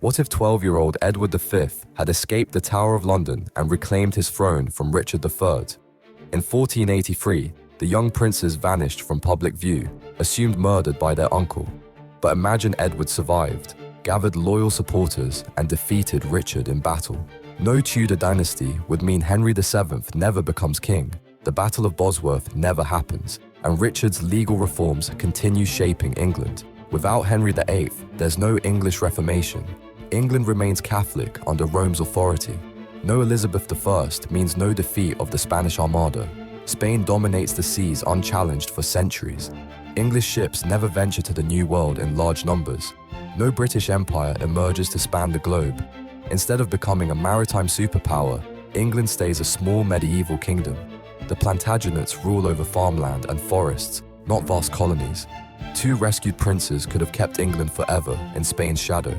What if 12-year-old Edward V had escaped the Tower of London and reclaimed his throne from Richard III? In 1483, the young princes vanished from public view, assumed murdered by their uncle. But imagine Edward survived, gathered loyal supporters, and defeated Richard in battle. No Tudor dynasty would mean Henry VII never becomes king, the Battle of Bosworth never happens, and Richard's legal reforms continue shaping England. Without Henry VIII, there's no English Reformation. England remains Catholic under Rome's authority. No Elizabeth I means no defeat of the Spanish Armada. Spain dominates the seas unchallenged for centuries. English ships never venture to the New World in large numbers. No British Empire emerges to span the globe. Instead of becoming a maritime superpower, England stays a small medieval kingdom. The Plantagenets rule over farmland and forests, not vast colonies. Two rescued princes could have kept England forever in Spain's shadow.